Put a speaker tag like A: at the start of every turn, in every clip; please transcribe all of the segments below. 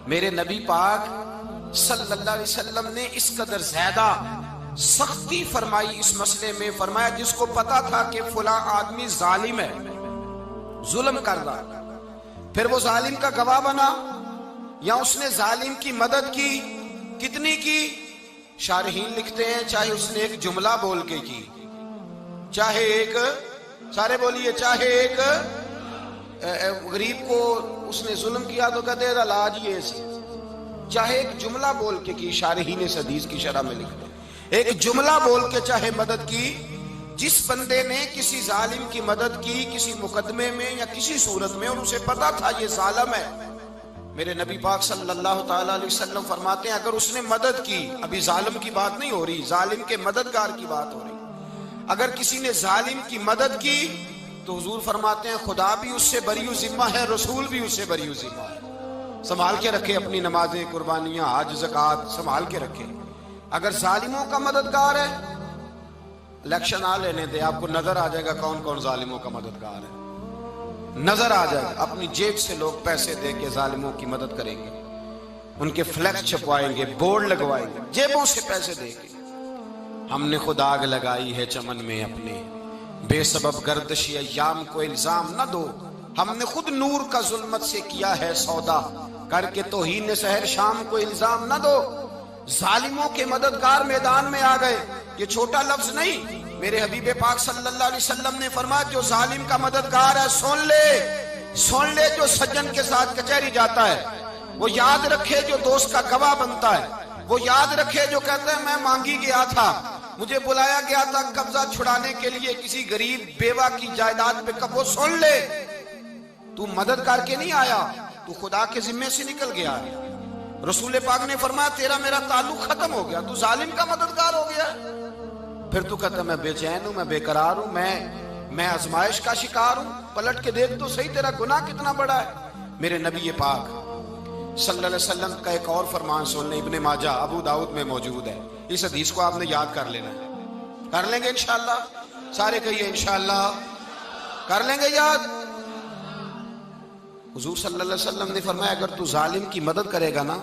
A: میرے نبی پاک صلی اللہ علیہ وسلم نے اس قدر زیادہ سختی فرمائی اس مسئلے میں. فرمایا جس کو پتا تھا کہ فلاں آدمی ظالم ہے, ظلم کر رہا, پھر وہ ظالم کا گواہ بنا یا اس نے ظالم کی مدد کی, کتنی کی؟ شارحین لکھتے ہیں چاہے اس نے ایک جملہ بول کے کی, چاہے ایک, سارے بولیے, چاہے ایک غریب کو اس نے ظلم کیا تو کہتے ہیں علاج یہ سی, چاہے ایک جملہ بول کے کی. شارحین اس حدیث کی شرح میں لکھتے ہیں ایک جملہ بول کے چاہے مدد کی. جس بندے نے کسی ظالم کی مدد کی کسی مقدمے میں یا کسی صورت میں اور اسے پتا تھا یہ ظالم ہے, میرے نبی پاک صلی اللہ تعالی علیہ وسلم فرماتے ہیں اگر اس نے مدد کی, ابھی ظالم کی بات نہیں ہو رہی, ظالم کے مددگار کی بات ہو رہی, اگر کسی نے ظالم کی مدد کی تو حضور فرماتے ہیں خدا بھی اس سے بری و ذمہ ہے, رسول بھی اس سے بری و ذمہ ہے. سنبھال کے رکھے اپنی نمازیں, قربانیاں, حج, زکوٰۃ سنبھال کے رکھے. اگر ظالموں کا مددگار ہے, الیکشن آ لینے دے, آپ کو نظر آ جائے گا کون کون ظالموں کا مددگار ہے, نظر آ جائے گا. اپنی جیب سے لوگ پیسے دے کے ظالموں کی مدد کریں گے, ان کے فلیکس چھپوائیں گے, بورڈ لگوائیں گے, جیبوں سے پیسے دے کے. ہم نے خود آگ لگائی ہے چمن میں اپنے, بے سبب گردشی ایام کو الزام نہ دو, ہم نے خود نور کا ظلمت سے کیا ہے سودا, کر کے توہین سحر شام کو الزام نہ دو. ظالموں کے مددگار میدان میں آ گئے, یہ چھوٹا لفظ نہیں. میرے حبیب پاک صلی اللہ علیہ وسلم نے فرمایا جو ظالم کا مددگار ہے سن لے جو سجن کے ساتھ کچہری جاتا ہے, وہ یاد رکھے جو دوست کا گواہ بنتا ہے, وہ یاد رکھے جو کہتا ہے میں مانگی گیا تھا, مجھے بلایا گیا تھا قبضہ چھڑانے کے لیے کسی غریب بیوہ کی جائیداد پہ, کب وہ سن لے تو مدد کر کے نہیں آیا, تو خدا کے ذمے سے نکل گیا ہے. رسول پاک نے فرمایا تیرا میرا تعلق ختم ہو گیا, تو ظالم کا مددگار ہو گیا. پھر تو کہتا میں بے چین ہوں, میں بے قرار ہوں, میں آزمائش کا شکار ہوں. پلٹ کے دیکھ تو صحیح تیرا گناہ کتنا بڑا ہے. میرے نبی پاک صلی اللہ علیہ وسلم کا ایک اور فرمان سن لیں, ابن ماجہ ابو داؤد میں موجود ہے. اس حدیث کو آپ نے یاد کر لینا ہے, کر لیں گے انشاءاللہ, سارے کہیے انشاءاللہ کر لیں گے یاد. حضور صلی اللہ علیہ وسلم نے فرمایا اگر تو ظالم کی مدد کرے گا نا,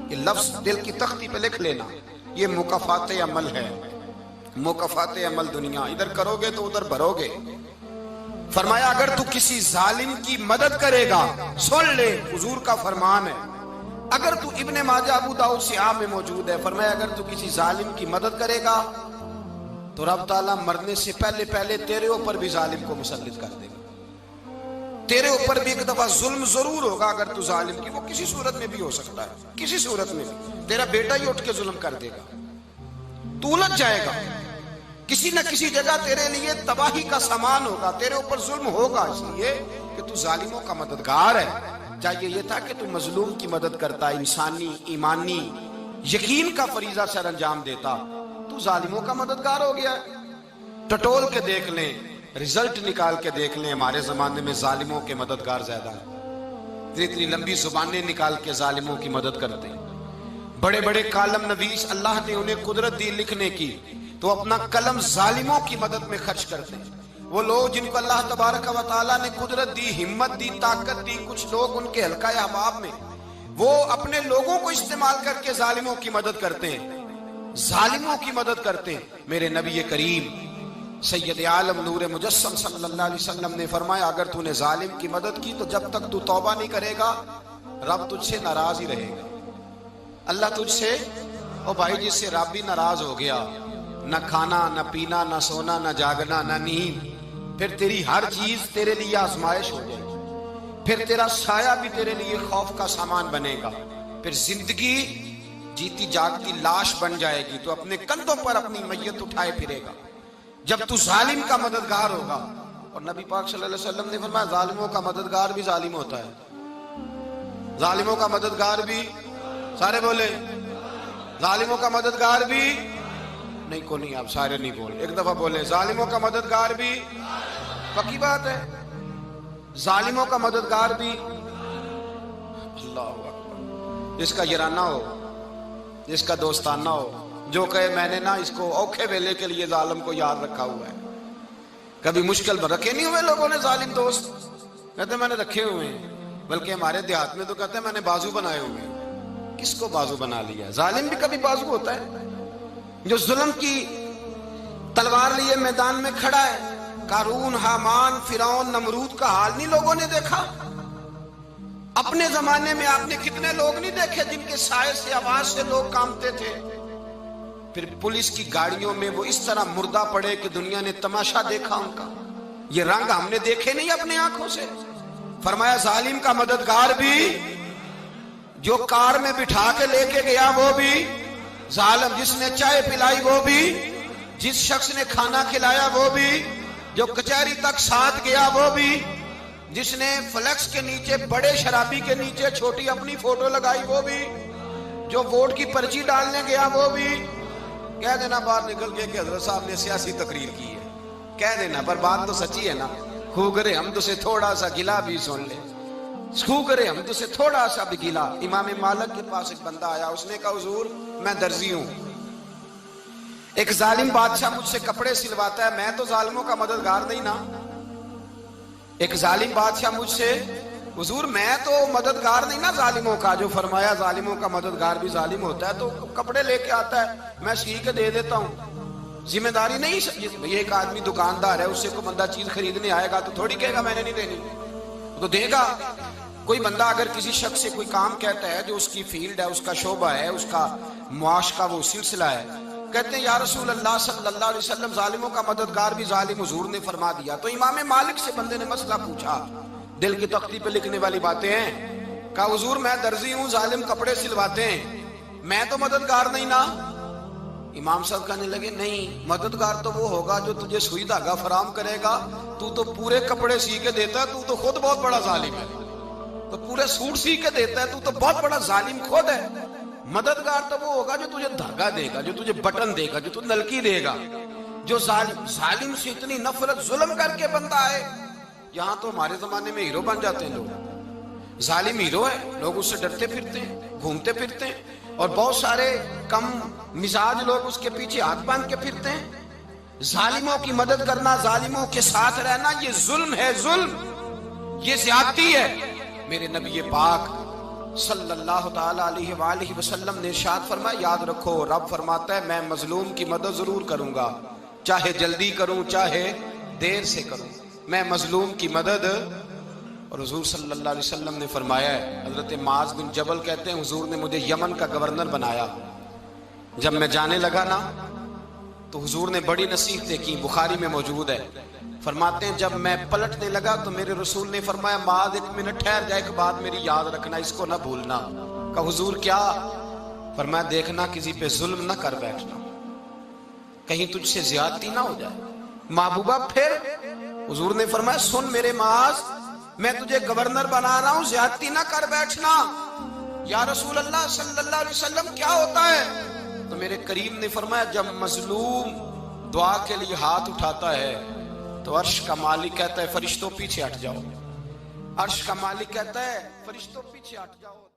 A: یہ لفظ دل کی تختی پہ لکھ لینا, یہ مکافات عمل ہے, مکافات عمل دنیا, ادھر کرو گے تو ادھر بھرو گے. فرمایا اگر تو کسی ظالم کی مدد کرے گا, سن لے حضور کا فرمان ہے, اگر تو ابن ماجہ ابو داؤد سیاہ میں موجود ہے, فرمایا اگر تو کسی ظالم کی مدد کرے گا تو رب تعالیٰ مرنے سے پہلے تیرے اوپر بھی ظالم کو مسلط کر دے گا. تیرے اوپر بھی ایک دفعہ ظلم ضرور ہوگا اگر تو ظالم کی, وہ کسی صورت میں بھی ہو سکتا ہے, کسی صورت میں بھی تیرا بیٹا ہی اٹھ کے ظلم کر دے گا, تو الجھ جائے گا, کسی نہ کسی جگہ تیرے لیے تباہی کا سامان ہوگا, تیرے اوپر ظلم ہوگا, اس لیے کہ تو ظالموں کا مددگار ہے. چاہیے یہ تھا کہ تو مظلوم کی مدد کرتا, انسانی ایمانی یقین کا فریضہ سر انجام دیتا, تو ظالموں کا مددگار ہو گیا. ٹٹول کے دیکھ لیں, رزلٹ نکال کے دیکھ لیں, ہمارے زمانے میں ظالموں کے مددگار زیادہ ہیں. اتنی لمبی زبانیں نکال کے ظالموں کی مدد کرتے ہیں. بڑے بڑے کالم نویس اللہ نے انہیں قدرت دی لکھنے کی, تو اپنا قلم ظالموں کی مدد میں خرچ کرتے ہیں. وہ لوگ جن کو اللہ تبارک و تعالیٰ نے قدرت دی, ہمت دی, طاقت دی, کچھ لوگ ان کے حلقہ احباب میں وہ اپنے لوگوں کو استعمال کر کے ظالموں کی مدد کرتے ہیں, ظالموں کی مدد کرتے ہیں. میرے نبی کریم سید عالم نور مجسم صلی اللہ علیہ وسلم نے فرمایا اگر تو نے ظالم کی مدد کی تو جب تک تو توبہ نہیں کرے گا رب تجھ سے ناراض ہی رہے گا. اللہ تجھ سے, او بھائی جس سے رب بھی ناراض ہو گیا, نہ کھانا نہ پینا نہ سونا نہ جاگنا نہ نیند, پھر تیری ہر چیز تیرے لیے آزمائش ہو جائے گی, پھر تیرا سایہ بھی تیرے لیے خوف کا سامان بنے گا, پھر زندگی جیتی جاگتی لاش بن جائے گی, تو اپنے کندھوں پر اپنی میت اٹھائے پھرے گا جب تو ظالم کا مددگار ہوگا. اور نبی پاک صلی اللہ علیہ وسلم نے فرمایا ظالموں کا مددگار بھی ظالم ہوتا ہے, ظالموں کا مددگار بھی, سارے بولے, ظالموں کا مددگار بھی نہیں, کو نہیں, آپ سارے نہیں بولے, ایک دفعہ بولے, ظالموں کا مددگار بھی, پکی بات ہے, ظالموں کا مددگار بھی. اللہ اکبر. جس کا یارانہ ہو, جس کا دوستانہ ہو, جو کہے میں نے نا اس کو اوکھے ویلے کے لیے ظالم کو یاد رکھا ہوا ہے. کبھی مشکل میں رکھے نہیں ہوئے لوگوں نے ظالم دوست, کہتے میں نے رکھے ہوئے ہیں, بلکہ ہمارے دیہات میں تو کہتے ہیں میں نے بازو بنائے ہوئے ہیں۔ کس کو بازو بنا لیا؟ ظالم بھی کبھی بازو ہوتا ہے؟ جو ظلم کی تلوار لیے میدان میں کھڑا ہے، قارون، حامان، فرعون، نمرود کا حال نہیں لوگوں نے دیکھا؟ اپنے زمانے میں آپ نے کتنے لوگ نہیں دیکھے جن کے سائے سے، آواز سے لوگ کانپتے تھے؟ پھر پولیس کی گاڑیوں میں وہ اس طرح مردہ پڑے کہ دنیا نے تماشا دیکھا ان کا۔ یہ رنگ ہم نے دیکھے نہیں اپنے آنکھوں سے۔ فرمایا ظالم کا مددگار بھی، جو کار میں بٹھا کے لے کے گیا وہ بھی ظالم، جس نے چائے پلائی وہ بھی، جس شخص نے کھانا کھلایا وہ بھی، جو کچہری تک ساتھ گیا وہ بھی، جس نے فلیکس کے نیچے، بڑے شرابی کے نیچے چھوٹی اپنی فوٹو لگائی وہ بھی، جو ووٹ کی پرچی ڈالنے گیا وہ بھی۔ کہہ دینا باہر نکل کے کہ حضرت صاحب نے سیاسی تقریر کی ہے، کہہ دینا، پر بات تو سچی ہے نا۔ خو کرے ہم تو سے تھوڑا سا گلا بھی سن لے، خو کرے ہم تو سے تھوڑا سا بھی گلا۔ امام مالک کے پاس ایک بندہ آیا، اس نے کہا حضور میں درزی ہوں، ایک ظالم بادشاہ مجھ سے کپڑے سلواتا ہے، میں تو ظالموں کا مددگار نہیں نا۔ ایک ظالم بادشاہ مجھ سے، حضور میں تو مددگار نہیں نا ظالموں کا۔ جو فرمایا ظالموں کا مددگار بھی ظالم ہوتا ہے، تو کپڑے لے کے آتا ہے، میں سی کے دے دیتا ہوں، ذمہ داری نہیں۔ ایک آدمی دکاندار ہے، اس سے کوئی بندہ چیز خریدنے آئے گا تو تھوڑی کہے گا میں نے نہیں دینی، تو دے گا۔ کوئی بندہ اگر کسی شخص سے کوئی کام کہتا ہے جو اس کی فیلڈ ہے، اس کا شعبہ ہے، اس کا معاش کا وہ سلسلہ ہے، کہتے ہیں یا رسول اللہ صلی اللہ علیہ وسلم ظالموں کا مددگار بھی ظالم، حضور نے فرما دیا۔ تو امام مالک سے بندے نے مسئلہ پوچھا، دل کی تختی پہ لکھنے والی باتیں ہیں، کہا حضور میں درزی ہوں، ظالم کپڑے سلواتے ہیں، میں تو مددگار نہیں نا۔ امام صاحب کہنے لگے نہیں، مددگار تو وہ ہوگا جو تجھے سوئی دھاگا فراہم کرے گا، تو تو پورے کپڑے سی کے دیتا ہے، تو تو خود بہت بڑا ظالم ہے، تو پورے سوٹ سی کے دیتا ہے، تو تو بہت بڑا ظالم خود ہے۔ مددگار تو وہ ہوگا جو تجھے دھاگا دے گا، جو تجھے بٹن دے گا، جو تجھے نلکی دے گا۔ جو ظالم سے اتنی نفرت، ظلم کر کے بندہ آئے، یہاں تو ہمارے زمانے میں ہیرو بن جاتے ہیں لوگ، ظالم ہیرو ہے، لوگ اس سے ڈرتے پھرتے ہیں، گھومتے پھرتے ہیں، اور بہت سارے کم مزاج لوگ اس کے پیچھے ہاتھ باندھ کے پھرتے ہیں۔ ظالموں کی مدد کرنا، ظالموں کے ساتھ رہنا، یہ ظلم ہے، ظلم، یہ زیادتی ہے۔ میرے نبی پاک صلی اللہ تعالی علیہ وآلہ وسلم نے ارشاد فرمایا، یاد رکھو رب فرماتا ہے میں مظلوم کی مدد ضرور کروں گا، چاہے جلدی کروں چاہے دیر سے کروں، میں مظلوم کی مدد۔ اور حضور صلی اللہ علیہ وسلم نے فرمایا ہے، حضرت معاذ بن جبل کہتے ہیں حضور نے مجھے یمن کا گورنر بنایا، جب میں جانے لگا نا تو حضور نے بڑی نصیحتیں کی، بخاری میں موجود ہے، فرماتے ہیں جب میں پلٹنے لگا تو میرے رسول نے فرمایا معاذ ایک منٹ ٹھہر جا، ایک بات میری یاد رکھنا، اس کو نہ بھولنا۔ کہا حضور کیا؟ فرمایا دیکھنا کسی پہ ظلم نہ کر بیٹھنا، کہیں تجھ سے زیادتی نہ ہو جائے۔ محبوبہ پھر حضور نے فرمایا سن میرے معاذ، میں تجھے گورنر بنا رہا ہوں، زیادتی نہ کر بیٹھنا۔ یا رسول اللہ صلی اللہ علیہ وسلم کیا ہوتا ہے؟ تو میرے کریم نے فرمایا جب مظلوم دعا کے لیے ہاتھ اٹھاتا ہے تو عرش کا مالک کہتا ہے فرشتوں پیچھے ہٹ جاؤ، عرش کا مالک کہتا ہے فرشتوں پیچھے ہٹ جاؤ۔